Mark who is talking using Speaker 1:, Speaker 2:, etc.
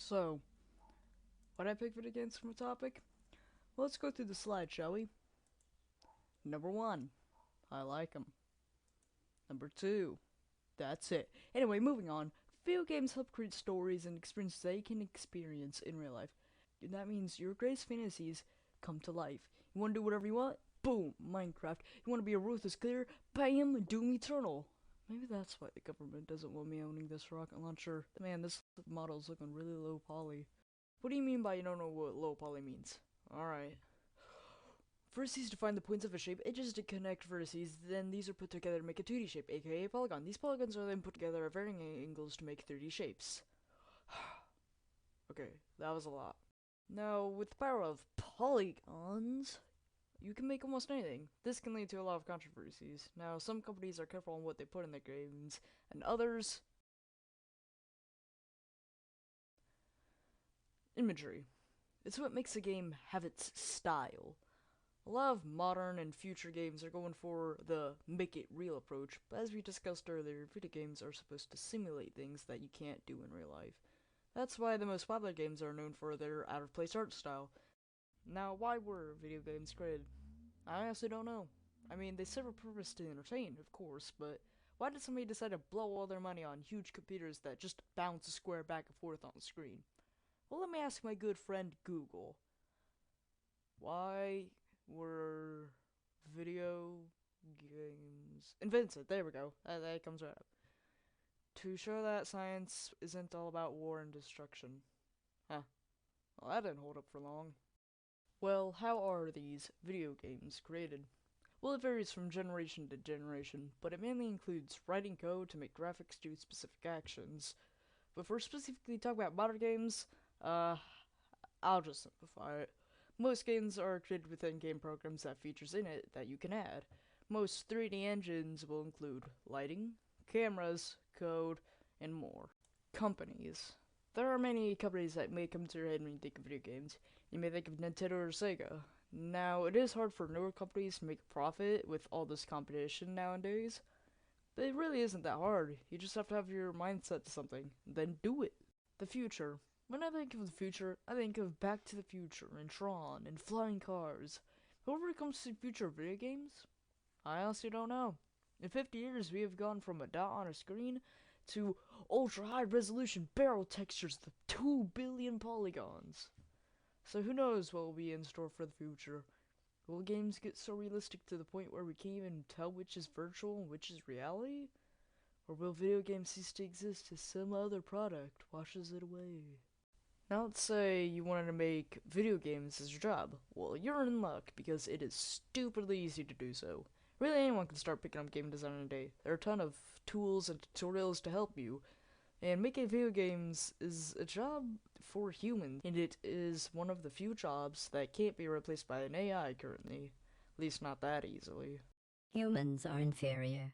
Speaker 1: So, why did I pick video games from a topic? Well, let's go through the slide, shall we? Number 1, I like them. Number 2, that's it. Anyway, moving on. Video games help create stories and experiences they can experience in real life. And that means your greatest fantasies come to life. You want to do whatever you want? Boom, Minecraft. You want to be a ruthless killer? Bam, Doom Eternal. Maybe that's why the government doesn't want me owning this rocket launcher. Man, this model's looking really low poly. What do you mean by you don't know what low poly means? Alright. Vertices define the points of a shape, edges to connect vertices, then these are put together to make a 2D shape, aka a polygon. These polygons are then put together at varying angles to make 3D shapes. Okay, that was a lot. Now, with the power of polygons, you can make almost anything. This can lead to a lot of controversies. Now, some companies are careful on what they put in their games, and others... Imagery. It's what makes a game have its style. A lot of modern and future games are going for the make it real approach, but as we discussed earlier, video games are supposed to simulate things that you can't do in real life. That's why the most popular games are known for their out-of-place art style. Now, why were video games created? I honestly don't know. I mean, they serve a purpose to entertain, of course, but why did somebody decide to blow all their money on huge computers that just bounce a square back and forth on the screen? Well, let me ask my good friend Google. Why were video games invented? There we go. That comes right up. To show that science isn't all about war and destruction. Huh. Well, that didn't hold up for long. Well, how are these video games created? Well, it varies from generation to generation, but it mainly includes writing code to make graphics do specific actions. But if we're specifically talking about modern games, I'll just simplify it. Most games are created with in-game programs that have features in it that you can add. Most 3D engines will include lighting, cameras, code, and more. Companies. There are many companies that may come to your head when you think of video games. You may think of Nintendo or Sega. Now, it is hard for newer companies to make a profit with all this competition nowadays, but it really isn't that hard. You just have to have your mind set to something, then do it. The future. When I think of the future, I think of Back to the Future and Tron and flying cars. However, it comes to the future of video games, I honestly don't know. In 50 years, we have gone from a dot on a screen to ultra high resolution barrel textures with 2 billion polygons. So who knows what will be in store for the future? Will games get so realistic to the point where we can't even tell which is virtual and which is reality? Or will video games cease to exist as some other product washes it away? Now let's say you wanted to make video games as your job. Well, you're in luck because it is stupidly easy to do so. Really anyone can start picking up game design in a day. There are a ton of tools and tutorials to help you. And making video games is a job for humans, and it is one of the few jobs that can't be replaced by an AI currently. At least not that easily.
Speaker 2: Humans are inferior.